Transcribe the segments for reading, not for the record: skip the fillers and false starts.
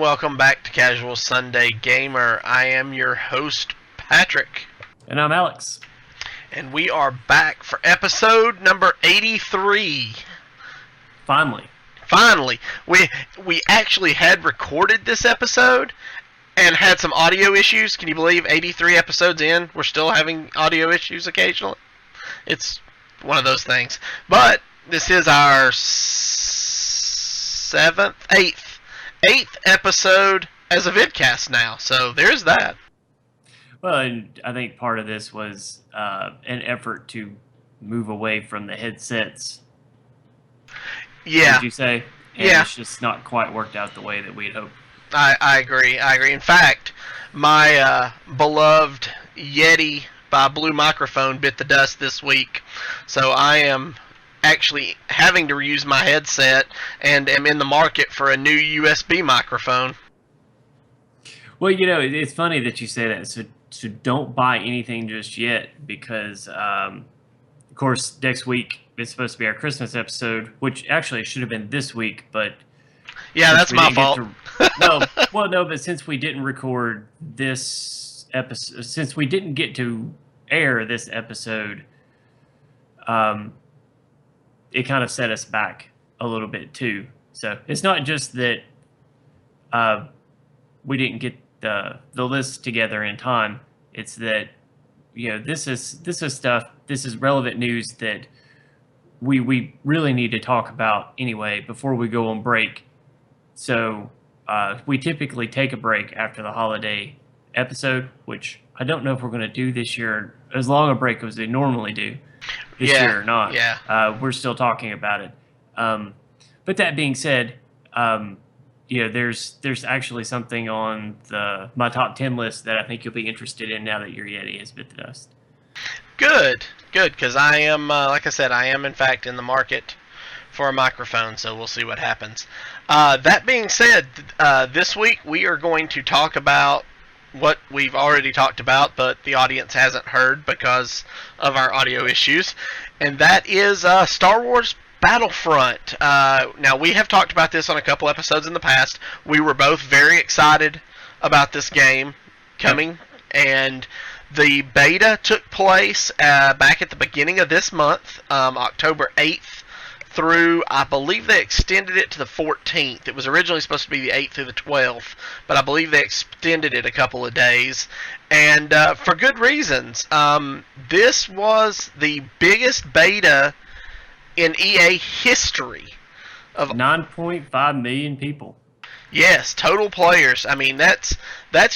welcome back to Casual Sunday Gamer. I am your host, Patrick. And I'm Alex. And we are back for episode number 83. Finally. We actually had recorded this episode and had some audio issues. Can you believe 83 episodes in, we're still having audio issues occasionally? It's one of those things. But this is our eighth episode as a vidcast now. So there's that. Well, and I think part of this was an effort to move away from the headsets. Yeah. Would you say? And yeah. It's just not quite worked out the way that we'd hoped. I agree. In fact, my beloved Yeti by Blue Microphone bit the dust this week. So I am actually having to reuse my headset and am in the market for a new USB microphone. Well, you know, it's funny that you say that. So don't buy anything just yet because, of course, next week is supposed to be our Christmas episode, which actually should have been this week, but... Yeah, that's my fault. No, but since we didn't record this episode, since we didn't get to air this episode, it kind of set us back a little bit too. So it's not just that we didn't get the list together in time. It's that, you know, this is stuff. This is relevant news that we really need to talk about anyway before we go on break. So we typically take a break after the holiday episode, which I don't know if we're going to do this year as long a break as we normally do this year or not. Yeah. We're still talking about it. But that being said, you know, there's actually something on my top 10 list that I think you'll be interested in now that your Yeti has bit the dust. Good, because I am, like I said, I am in fact in the market for a microphone, so we'll see what happens. That being said, this week we are going to talk about what we've already talked about, but the audience hasn't heard because of our audio issues, and that is Star Wars Battlefront. Now, we have talked about this on a couple episodes in the past. We were both very excited about this game coming, and the beta took place back at the beginning of this month, October 8th, through, I believe they extended it to the 14th. It was originally supposed to be the 8th through the 12th, but I believe they extended it a couple of days, and for good reasons. This was the biggest beta in EA history. Of 9.5 million people. Yes, total players. I mean, that's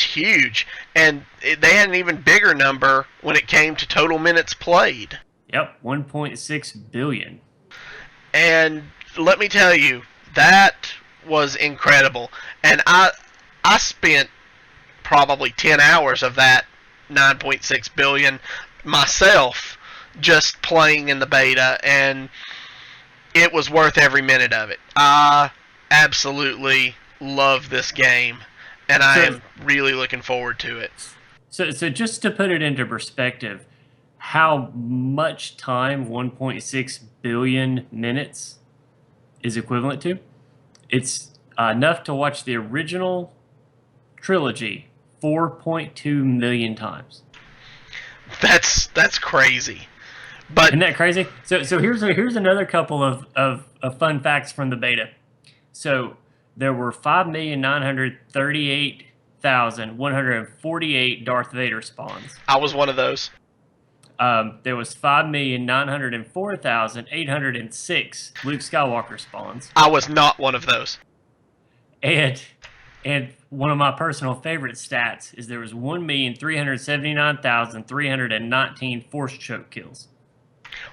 huge, and they had an even bigger number when it came to total minutes played. Yep, 1.6 billion. And let me tell you, that was incredible. And I spent probably 10 hours of that 9.6 billion myself just playing in the beta, and it was worth every minute of it. I absolutely love this game, and I am really looking forward to it. So just to put it into perspective, how much time 1.6 billion minutes is equivalent to? It's enough to watch the original trilogy 4.2 million times. That's crazy. But isn't that crazy? So here's another couple of fun facts from the beta. So there were 5,938,148 Darth Vader spawns. I was one of those. There was 5,904,806 Luke Skywalker spawns. I was not one of those. And one of my personal favorite stats is there was 1,379,319 Force choke kills.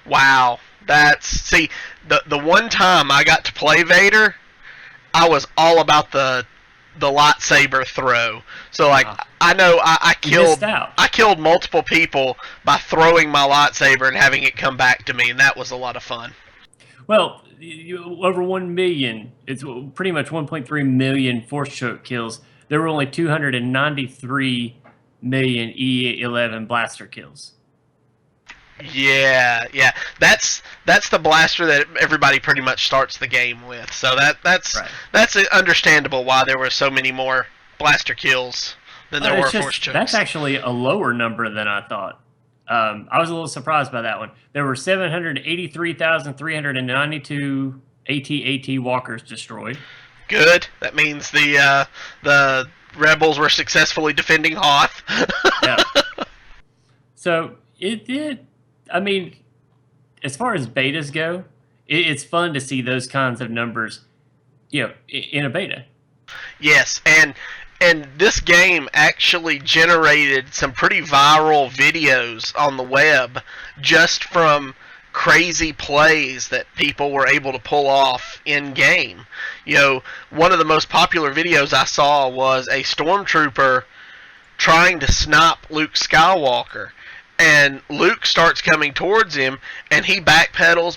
Wow. See, the one time I got to play Vader, I was all about the lightsaber throw. So like I know I killed multiple people by throwing my lightsaber and having it come back to me, and that was a lot of fun. Well, over 1 million, it's pretty much 1.3 million Force choke kills. There were only 293 million E11 blaster kills. Yeah. That's the blaster that everybody pretty much starts the game with. So Right. that's understandable why there were so many more blaster kills than there It's were force just that's chokes. actually a lower number than I thought. I was a little surprised by that one. There were 783,392 AT-AT walkers destroyed. Good. That means the rebels were successfully defending Hoth. Yeah. So it did. I mean, as far as betas go, it's fun to see those kinds of numbers, in a beta. Yes, and this game actually generated some pretty viral videos on the web just from crazy plays that people were able to pull off in game. One of the most popular videos I saw was a stormtrooper trying to snipe Luke Skywalker. And Luke starts coming towards him, and he backpedals,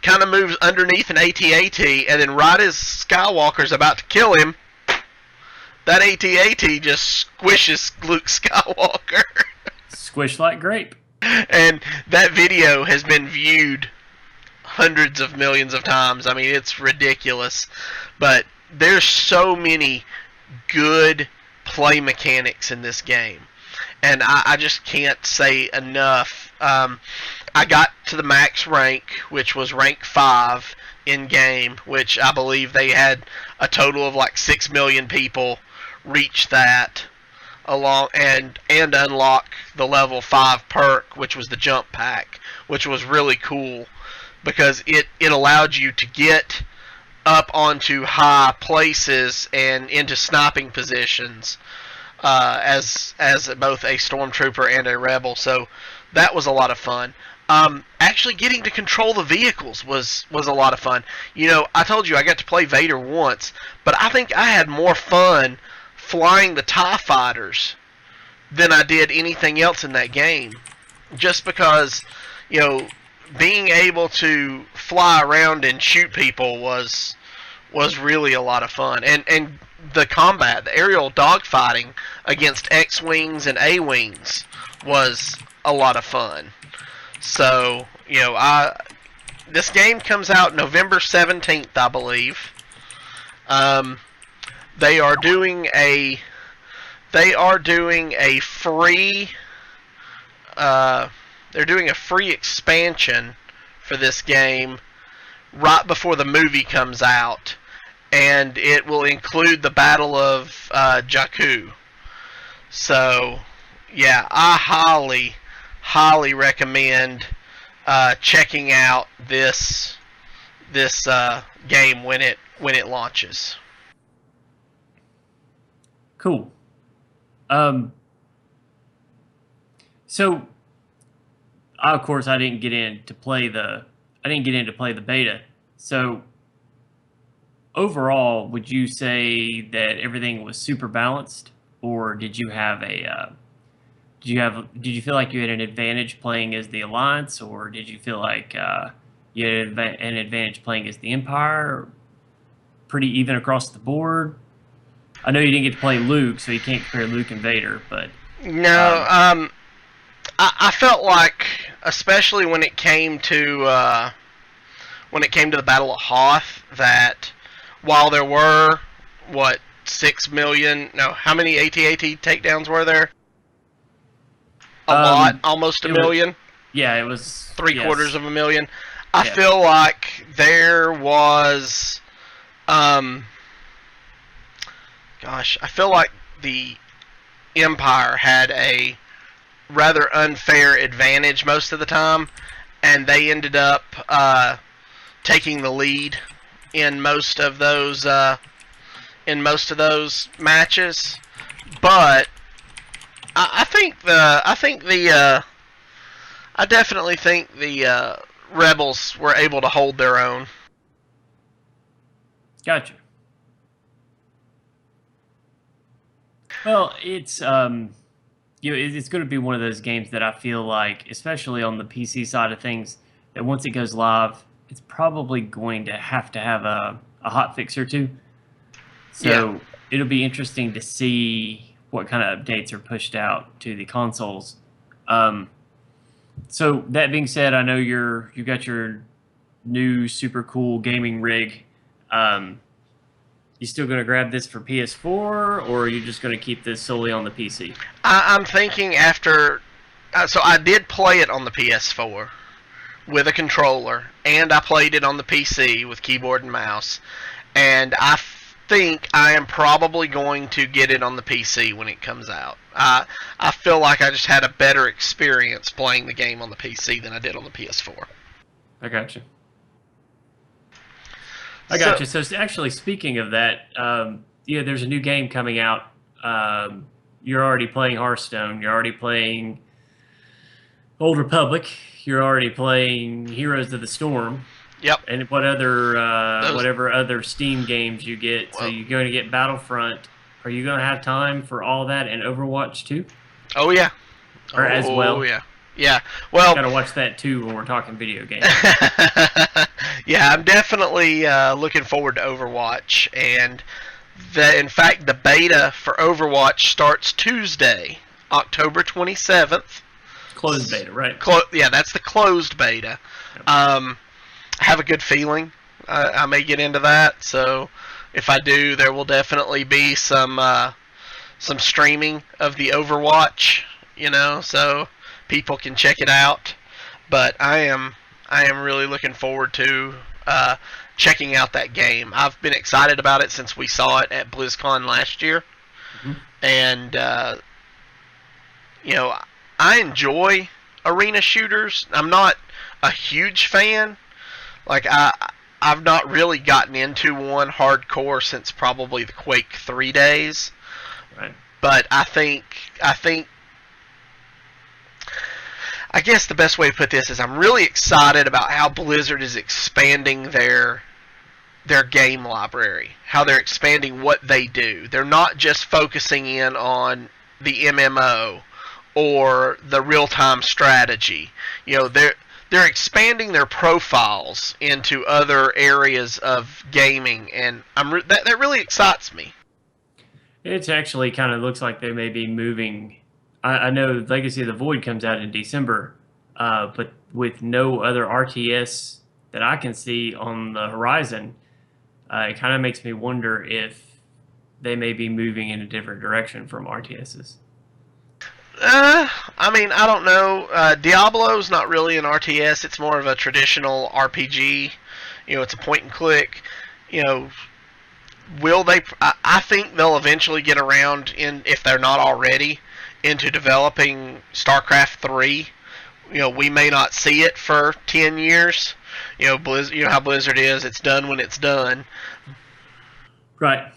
kind of moves underneath an AT-AT, and then right as Skywalker's about to kill him, that AT-AT just squishes Luke Skywalker. Squish like grape. And that video has been viewed hundreds of millions of times. I mean, it's ridiculous. But there's so many good play mechanics in this game. And I just can't say enough. I got to the max rank, which was rank 5 in game, which I believe they had a total of like 6 million people reach that along and unlock the level 5 perk, which was the jump pack, which was really cool because it allowed you to get up onto high places and into sniping positions as both a stormtrooper and a rebel. So that was a lot of fun. Actually getting to control the vehicles was a lot of fun. I told you I got to play Vader once, but I think I had more fun flying the TIE fighters than I did anything else in that game. Just because, being able to fly around and shoot people was really a lot of fun. And the combat, the aerial dogfighting against X-Wings and A-Wings was a lot of fun. So, this game comes out November 17th, I believe. Um, they are doing a free they're doing a free expansion for this game right before the movie comes out, and it will include the Battle of Jakku. So, yeah, I highly recommend checking out this game when it launches. Cool. Um, so, of course, I didn't get in to play the beta. So, overall, would you say that everything was super balanced, or did you feel like you had an advantage playing as the Alliance, or did you feel like you had an advantage playing as the Empire? Pretty even across the board. I know you didn't get to play Luke, so you can't compare Luke and Vader, but No, um, I felt like, especially when it came to the Battle of Hoth, that while there were what 6 million, no, how many AT-AT takedowns were there? A lot, um, almost a it was million, yeah, it was three quarters yes, of a million. I yeah. feel like there was, um, gosh, I feel like the Empire had a rather unfair advantage most of the time, and they ended up taking the lead in most of those matches. But I definitely think the rebels were able to hold their own. Gotcha. Well, it's going to be one of those games that I feel like, especially on the PC side of things, that once it goes live, it's probably going to have a hot fix or two. Yeah, So it'll be interesting to see what kind of updates are pushed out to the consoles. Um, So that being said, I know you got your new super cool gaming rig. Um, you still going to grab this for PS4, or are you just going to keep this solely on the PC? I'm thinking after. So I did play it on the PS4 with a controller, and I played it on the PC with keyboard and mouse. And I think I am probably going to get it on the PC when it comes out. I feel like I just had a better experience playing the game on the PC than I did on the PS4. I got you. I So, got you. So actually, speaking of that, yeah, there's a new game coming out. You're already playing Hearthstone. You're already playing Old Republic. You're already playing Heroes of the Storm. yep. And what other Those. whatever other Steam games you get? So Well, you're going to get Battlefront. Are you going to have time for all that and Overwatch too, oh yeah. or as Oh well? yeah. Yeah. Well. Got to watch that too when we're talking video games. Yeah, I'm definitely looking forward to Overwatch, and in fact the beta for Overwatch starts Tuesday, October 27th. Closed beta, right? Yeah, that's the closed beta. Yep. I have a good feeling I may get into that. So if I do, there will definitely be some streaming of the Overwatch. So people can check it out. But I am really looking forward to checking out that game. I've been excited about it since we saw it at BlizzCon last year, Mm-hmm. and you know I enjoy arena shooters. I'm not a huge fan. Like I've not really gotten into one hardcore since probably the Quake 3 days. Right. But I guess the best way to put this is I'm really excited about how Blizzard is expanding their game library, how they're expanding what they do. They're not just focusing in on the MMO or the real-time strategy. They're expanding their profiles into other areas of gaming, and that really excites me. It actually kind of looks like they may be moving. I know Legacy of the Void comes out in December, but with no other RTS that I can see on the horizon, it kind of makes me wonder if they may be moving in a different direction from RTSs. I mean, I don't know. Diablo's not really an RTS. It's more of a traditional RPG. It's a point and click. You know, will they? I think they'll eventually get around if they're not already, into developing StarCraft 3. We may not see it for 10 years. Blizzard. You know how Blizzard is. It's done when it's done. Right. It's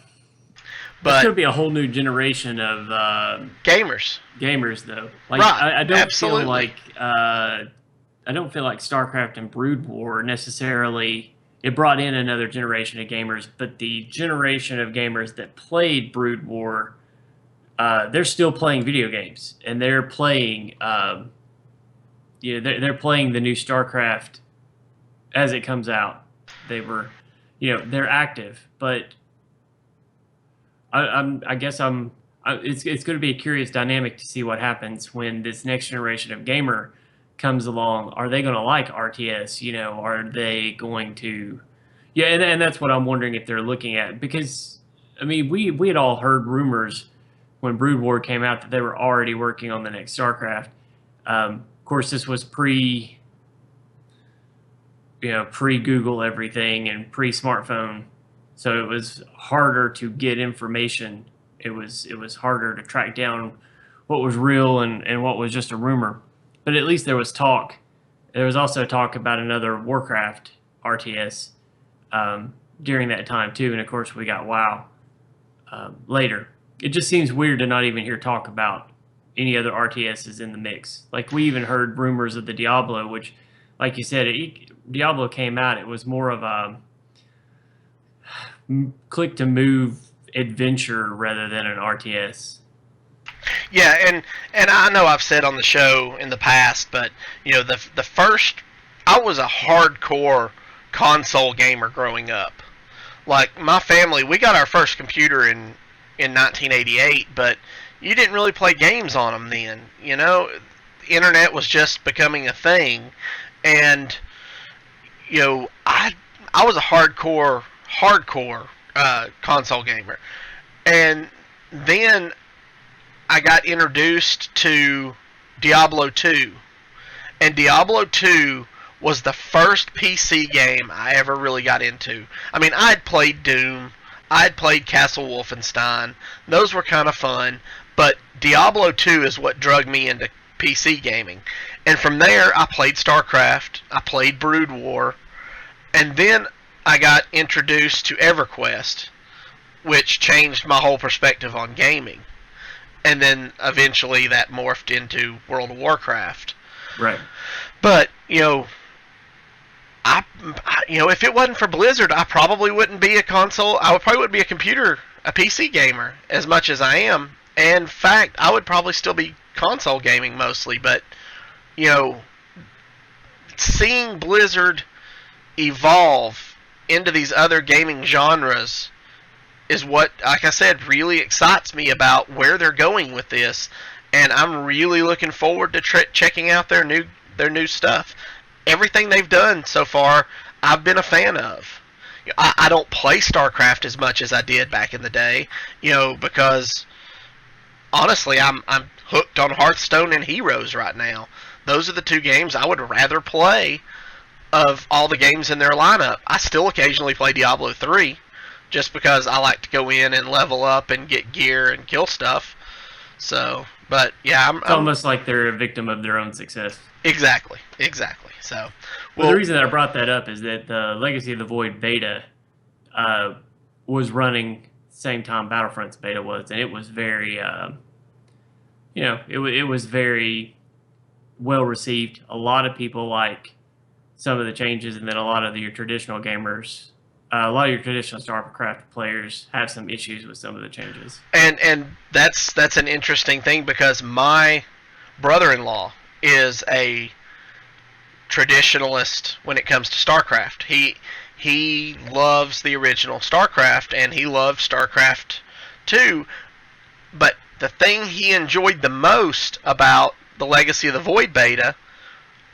But going to be a whole new generation of gamers, gamers, though. Like right? I don't Absolutely. feel like I don't feel like StarCraft and Brood War necessarily. It brought in another generation of gamers, but the generation of gamers that played Brood War, they're still playing video games, and they're playing, they're playing the new StarCraft as it comes out. They were, they're active, but I guess it's going to be a curious dynamic to see what happens when this next generation of gamer comes along. Are they going to like RTS? Are they going to? Yeah, and that's what I'm wondering if they're looking at, because I mean we had all heard rumors when Brood War came out that they were already working on the next StarCraft. Of course, this was pre Google everything and pre smartphone, so it was harder to get information. It was harder to track down what was real and what was just a rumor. But at least there was talk. There was also talk about another Warcraft RTS during that time too, and of course we got WoW later. It just seems weird to not even hear talk about any other RTSs in the mix. Like, we even heard rumors of the Diablo, which, like you said, Diablo came out. It was more of a click to move adventure rather than an RTS. Yeah, and I know I've said on the show in the past, but the first, I was a hardcore console gamer growing up. Like, my family, we got our first computer in 1988, but you didn't really play games on them then. the internet was just becoming a thing, and I was a hardcore console gamer, and then I got introduced to Diablo 2, and Diablo 2 was the first PC game I ever really got into. I mean, I'd played Doom, I'd played Castle Wolfenstein, those were kind of fun, but Diablo 2 is what drug me into PC gaming. And from there, I played StarCraft, I played Brood War, and then I got introduced to EverQuest, which changed my whole perspective on gaming. And then eventually that morphed into World of Warcraft. Right. But, if it wasn't for Blizzard, I probably wouldn't be a console. I would probably wouldn't be a PC gamer as much as I am. And in fact, I would probably still be console gaming mostly. But, seeing Blizzard evolve into these other gaming genres is what, like I said, really excites me about where they're going with this, and I'm really looking forward to checking out their new stuff. Everything they've done so far, I've been a fan of. I don't play StarCraft as much as I did back in the day, because honestly, I'm hooked on Hearthstone and Heroes right now. Those are the two games I would rather play of all the games in their lineup. I still occasionally play Diablo 3, just because I like to go in and level up and get gear and kill stuff. So, but yeah, it's almost like they're a victim of their own success. Exactly. So, well, the reason that I brought that up is that the Legacy of the Void beta was running same time Battlefront's beta was, and it was very, it was very well received. A lot of people like some of the changes, and then a lot of your traditional gamers. A lot of your traditional StarCraft players have some issues with some of the changes. And that's an interesting thing, because my brother-in-law is a traditionalist when it comes to StarCraft. He loves the original StarCraft, and he loved StarCraft 2, but the thing he enjoyed the most about the Legacy of the Void beta,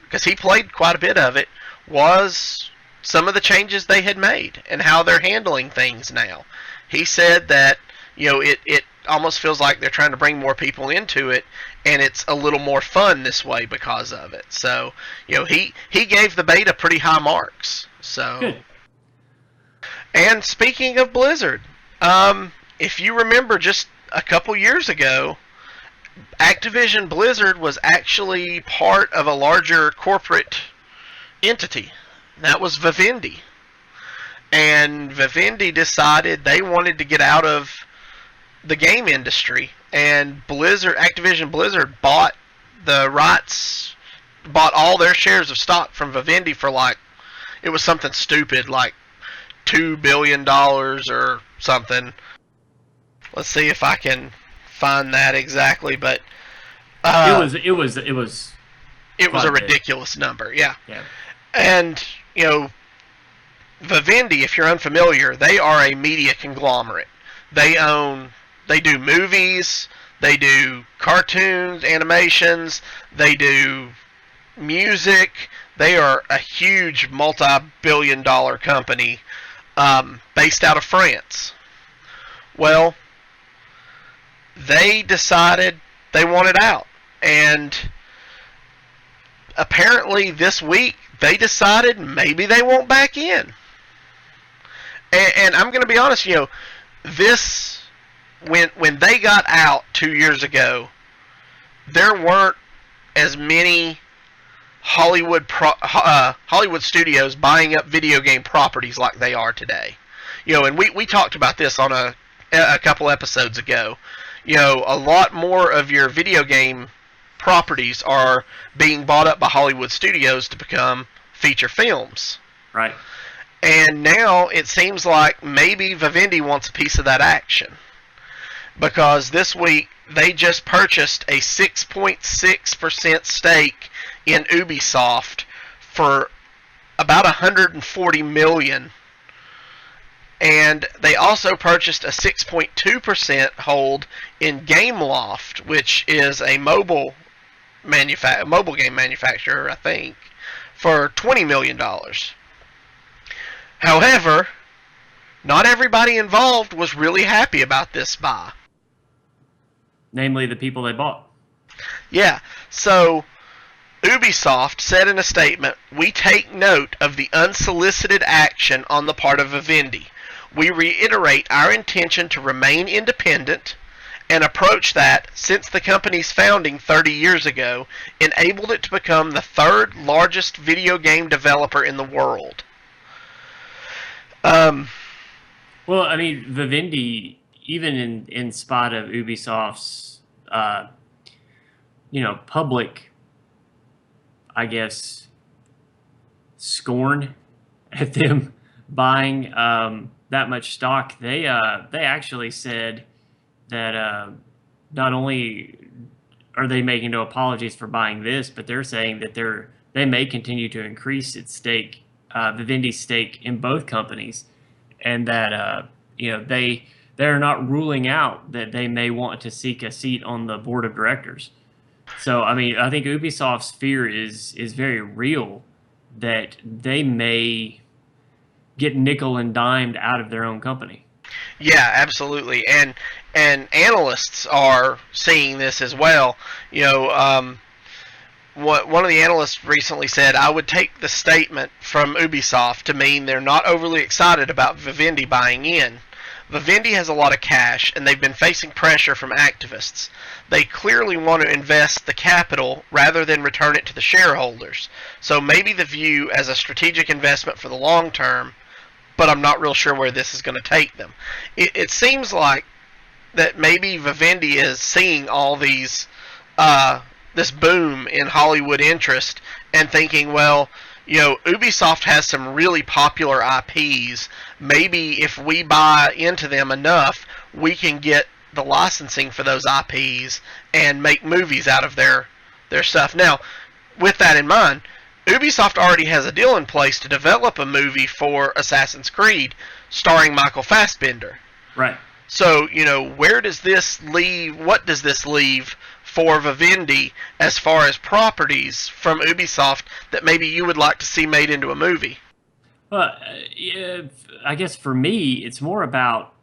because he played quite a bit of it, was some of the changes they had made and how they're handling things now. He said that it almost feels like they're trying to bring more people into it, and it's a little more fun this way because of it. So he gave the beta pretty high marks. So good. And speaking of Blizzard, if you remember, just a couple years ago, Activision Blizzard was actually part of a larger corporate entity. That was Vivendi. And Vivendi decided they wanted to get out of the game industry, and Activision Blizzard bought the rights, bought all their shares of stock from Vivendi for it was something stupid like $2 billion or something. Let's see if I can find that exactly, but it was a ridiculous number, yeah. Yeah. And Vivendi, if you're unfamiliar, they are a media conglomerate. They do movies, they do cartoons, animations, they do music. They are a huge multi-billion-dollar company based out of France. Well, they decided they wanted out, and apparently this week they decided maybe they won't back in. And I'm going to be honest, this, when they got out 2 years ago, there weren't as many Hollywood studios buying up video game properties like they are today. And we talked about this on a couple episodes ago. A lot more of your video game properties are being bought up by Hollywood studios to become feature films. Right. And now it seems like maybe Vivendi wants a piece of that action, because this week they just purchased a 6.6% stake in Ubisoft for about $140 million. And they also purchased a 6.2% hold in Gameloft, which is a mobile mobile game manufacturer, I think, for $20 million. However, not everybody involved was really happy about this buy. Namely, the people they bought. Yeah, so Ubisoft said in a statement, "We take note of the unsolicited action on the part of Vivendi. We reiterate our intention to remain independent, an approach that, since the company's founding 30 years ago, enabled it to become the third largest video game developer in the world." Well, I mean, Vivendi, even in spite of Ubisoft's, public, I guess, scorn at them buying that much stock, they actually said that not only are they making no apologies for buying this, but they're saying that they may continue to increase its stake, Vivendi's stake in both companies, and that they're not ruling out that they may want to seek a seat on the board of directors. So I mean, I think Ubisoft's fear is very real that they may get nickel and dimed out of their own company. Yeah, absolutely, and analysts are seeing this as well. One of the analysts recently said, "I would take the statement from Ubisoft to mean they're not overly excited about Vivendi buying in. Vivendi has a lot of cash, and they've been facing pressure from activists. They clearly want to invest the capital rather than return it to the shareholders. So maybe the view as a strategic investment for the long term, but I'm not real sure where this is going to take them." It seems like that maybe Vivendi is seeing all these this boom in Hollywood interest and thinking, well, Ubisoft has some really popular IPs. Maybe if we buy into them enough, we can get the licensing for those IPs and make movies out of their stuff. Now, with that in mind, Ubisoft already has a deal in place to develop a movie for Assassin's Creed starring Michael Fassbender. Right. So, where does this leave? What does this leave for Vivendi as far as properties from Ubisoft that maybe you would like to see made into a movie? Well, yeah, I guess for me, it's more about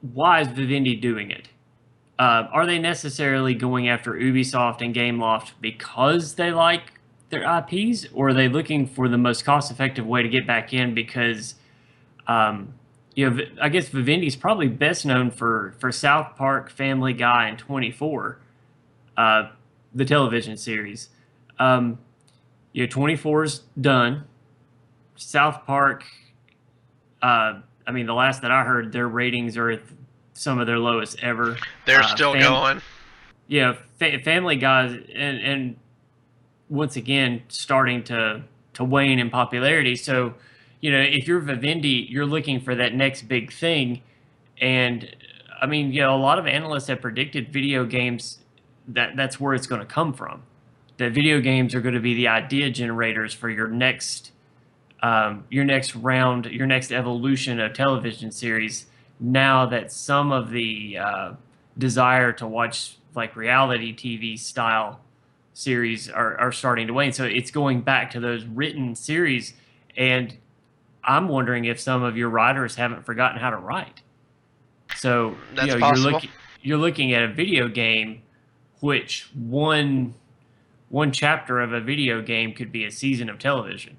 why is Vivendi doing it? Are they necessarily going after Ubisoft and Gameloft because they like their IPs, or are they looking for the most cost-effective way to get back in? Because, I guess Vivendi's probably best known for South Park, Family Guy, and 24, the television series. 24's done. South Park, the last that I heard, their ratings are at some of their lowest ever. They're still going. Yeah, Family Guy, and once again starting to wane in popularity. So, if you're Vivendi, you're looking for that next big thing. And a lot of analysts have predicted video games that's where it's going to come from. That video games are going to be the idea generators for your next round, your next evolution of television series. Now that some of the desire to watch like reality TV style series are starting to wane, so it's going back to those written series. And I'm wondering if some of your writers haven't forgotten how to write. So that's possible. You're looking at a video game, which one chapter of a video game could be a season of television.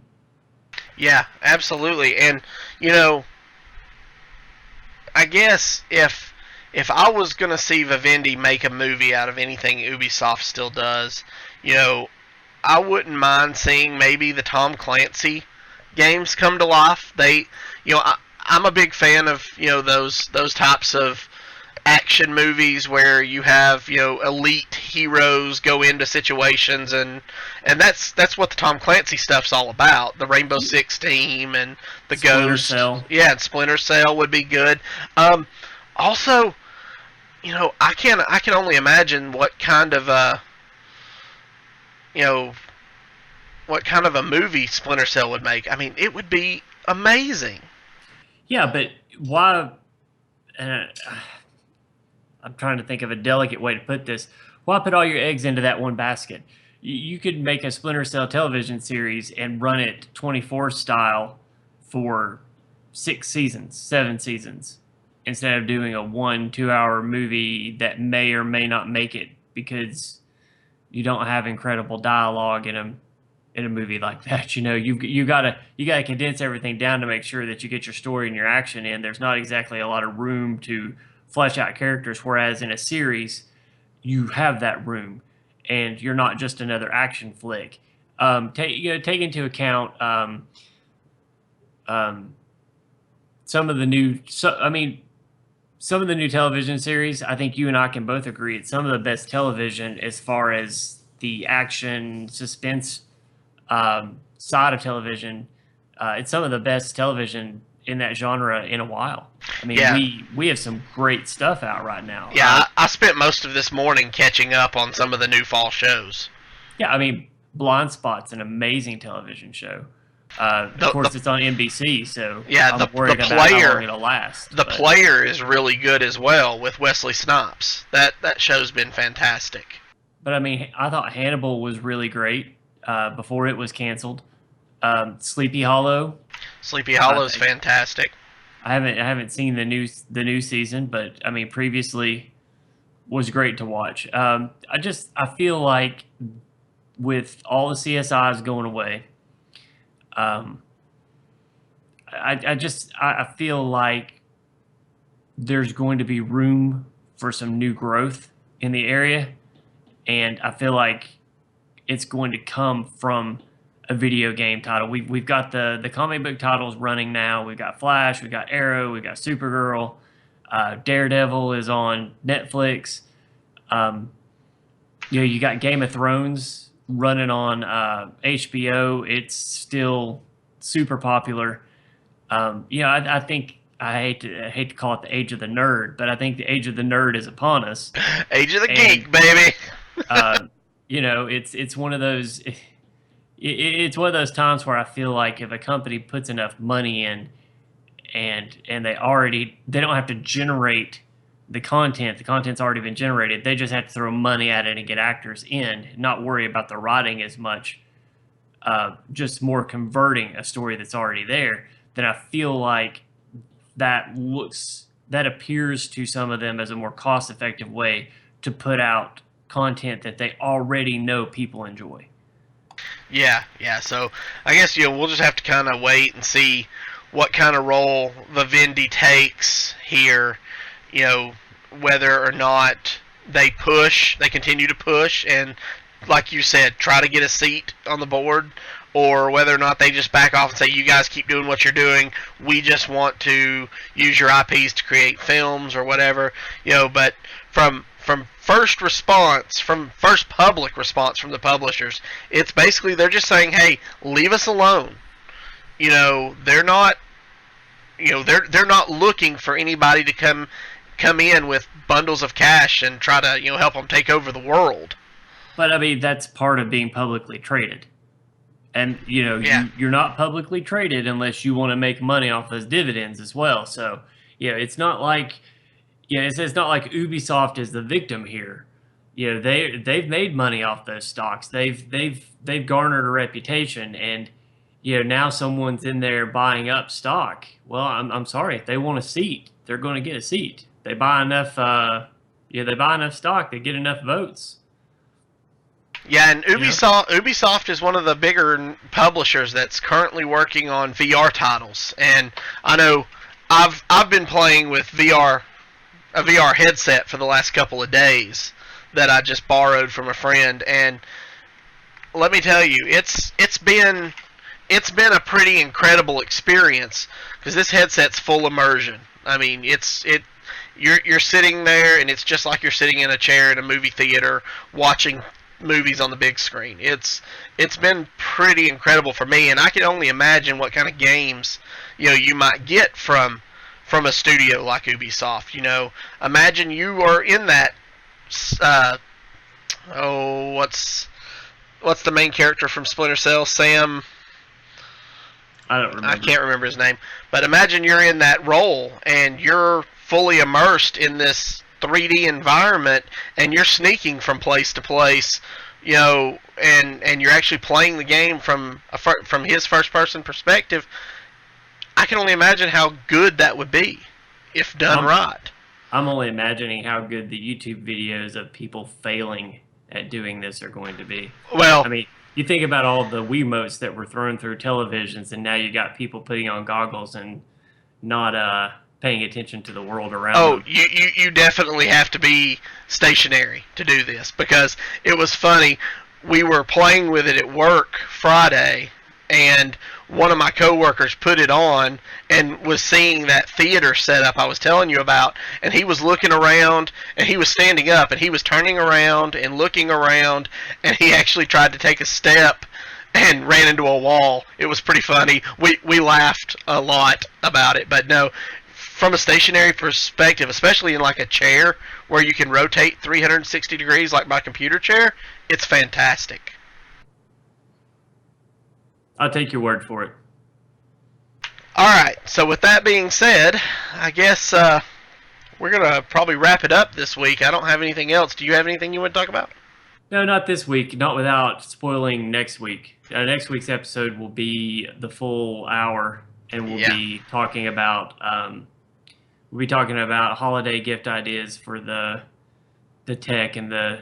Yeah, absolutely. And I guess if I was going to see Vivendi make a movie out of anything Ubisoft still does, I wouldn't mind seeing maybe the Tom Clancy games come to life. I'm a big fan of those types of action movies where you have elite heroes go into situations, and that's what the Tom Clancy stuff's all about. The Rainbow Six team and the Splinter Ghost. Cell. Yeah, and Splinter Cell would be good. Also, I can only imagine what kind of a movie Splinter Cell would make. I mean, it would be amazing. Yeah, but why? I'm trying to think of a delicate way to put this. Why put all your eggs into that one basket? you could make a Splinter Cell television series and run it 24 style for 6 seasons, 7 seasons, instead of doing a 1 2 hour movie that may or may not make it because you don't have incredible dialogue in a movie like that. You gotta condense everything down to make sure that you get your story and your action in. There's not exactly a lot of room to flesh out characters, whereas in a series you have that room, and you're not just another action flick. Take into account um, some of the new. Some of the new television series. I think you and I can both agree it's some of the best television as far as the action suspense side of television. It's some of the best television in that genre in a while. I mean, Yeah. we have some great stuff out right now. Yeah, I spent most of this morning catching up on some of the new fall shows. Yeah, I mean, Blind Spot's an amazing television show. Of The, course, the it's on NBC, so Yeah, I'm the worried about how player long it'll last. the but- player is really good as well with Wesley Snipes. That show's been fantastic. But I mean, I thought Hannibal was really great before it was canceled. Sleepy Hollow. Sleepy Hollow's think- fantastic. I haven't seen the new season, but I mean, previously was great to watch. I feel like with all the CSIs going away, um, I feel like there's going to be room for some new growth in the area, and I feel like it's going to come from a video game title. We've got the comic book titles running now. We've got Flash, we've got Arrow, we've got Supergirl, Daredevil is on Netflix. You got Game of Thrones running on HBO. It's still super popular. I think I hate to call it the age of the nerd, but I think the age of the nerd is upon us. Age of the And- Geek, baby. It's one of those. It's one of those times where I feel like if a company puts enough money in, and they don't have to generate the content's already been generated. They just have to throw money at it and get actors in, not worry about the writing as much. Just more converting a story that's already there. Then I feel like that appears to some of them as a more cost-effective way to put out content that they already know people enjoy. Yeah. So I guess we'll just have to kind of wait and see what kind of role Vivendi takes here. Whether or not they continue to push, and like you said, try to get a seat on the board, or whether or not they just back off and say, you guys keep doing what you're doing. We just want to use your IPs to create films or whatever. But from first public response from the publishers, it's basically they're just saying, hey, leave us alone. They're not they're not looking for anybody to come in with bundles of cash and try to help them take over the world. But I mean, that's part of being publicly traded. And you're not publicly traded unless you want to make money off those dividends as well. So it's not like it's not like Ubisoft is the victim here. They've made money off those stocks. They've garnered a reputation, and now someone's in there buying up stock. Well, I'm sorry, if they want a seat, they're going to get a seat. They buy enough. They buy enough stock. They get enough votes. Yeah, and Ubisoft is one of the bigger publishers that's currently working on VR titles. And I know I've been playing with a VR headset for the last couple of days that I just borrowed from a friend, and let me tell you, it's been a pretty incredible experience because this headset's full immersion. I mean, you're sitting there, and it's just like you're sitting in a chair in a movie theater watching movies on the big screen. It's been pretty incredible for me, and I can only imagine what kind of games you might get from a studio like Ubisoft. Imagine you are in that. What's the main character from Splinter Cell? Sam. I don't remember. I can't remember his name, but imagine you're in that role and you're fully immersed in this 3D environment, and you're sneaking from place to place and you're actually playing the game from his first person perspective, I can only imagine how good that would be if done right. I'm only imagining how good the YouTube videos of people failing at doing this are going to be. Well, I mean, you think about all the Wiimotes that were thrown through televisions, and now you got people putting on goggles and not paying attention to the world around them. You definitely have to be stationary to do this, because it was funny. We were playing with it at work Friday, and one of my coworkers put it on and was seeing that theater setup I was telling you about, and he was looking around, and he was standing up, and he was turning around and looking around, and he actually tried to take a step and ran into a wall. It was pretty funny. We laughed a lot about it, but no, from a stationary perspective, especially in like a chair where you can rotate 360 degrees like my computer chair, it's fantastic. I'll take your word for it. Alright, so with that being said, I guess we're going to probably wrap it up this week. I don't have anything else. Do you have anything you want to talk about? No, not this week. Not without spoiling next week. Next week's episode will be the full hour, and we'll be talking about holiday gift ideas for the tech and the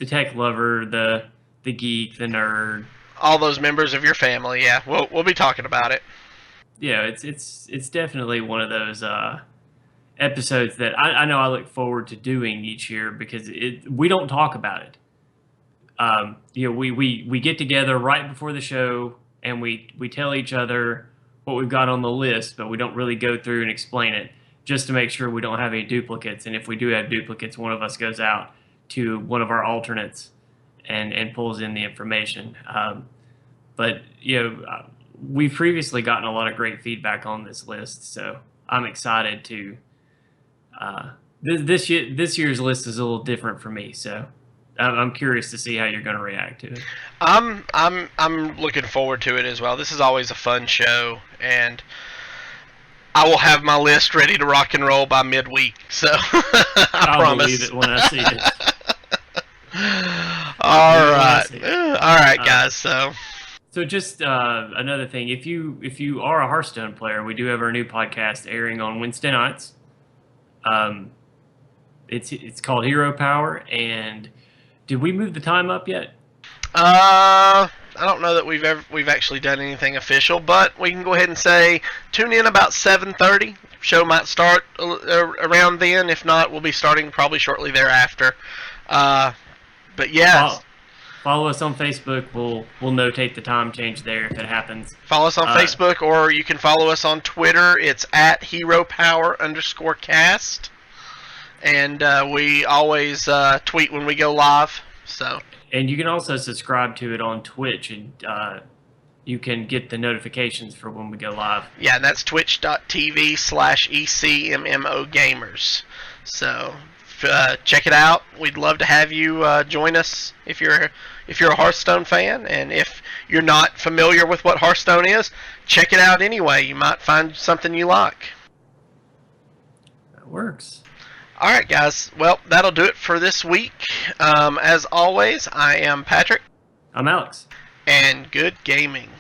tech lover, the geek, the nerd. All those members of your family, yeah. We'll be talking about it. Yeah, it's definitely one of those episodes that I know I look forward to doing each year, because we don't talk about it. We get together right before the show, and we tell each other what we've got on the list, but we don't really go through and explain it, just to make sure we don't have any duplicates. And if we do have duplicates, one of us goes out to one of our alternates and pulls in the information. But we've previously gotten a lot of great feedback on this list, so I'm excited to. This year's list is a little different for me, so I'm curious to see how you're going to react to it. I'm looking forward to it as well. This is always a fun show, and I will have my list ready to rock and roll by midweek. So I promise. Believe it when I see it. All right, guys. So just another thing, if you are a Hearthstone player, we do have our new podcast airing on Wednesday nights. It's called Hero Power, and did we move the time up yet? I don't know that we've actually done anything official, but we can go ahead and say tune in about 7:30. Show might start around then. If not, we'll be starting probably shortly thereafter. But yeah. Follow us on Facebook. We'll notate the time change there if it happens. Follow us on Facebook, or you can follow us on Twitter. It's at HeroPower_cast. And we always tweet when we go live. And you can also subscribe to it on Twitch, and you can get the notifications for when we go live. Yeah, and that's twitch.tv/ECMMOgamers. So check it out. We'd love to have you join us if you're a Hearthstone fan, and if you're not familiar with what Hearthstone is, check it out anyway. You might find something you like. That works. All right, guys. Well, that'll do it for this week. As always, I am Patrick. I'm Alex. And good gaming.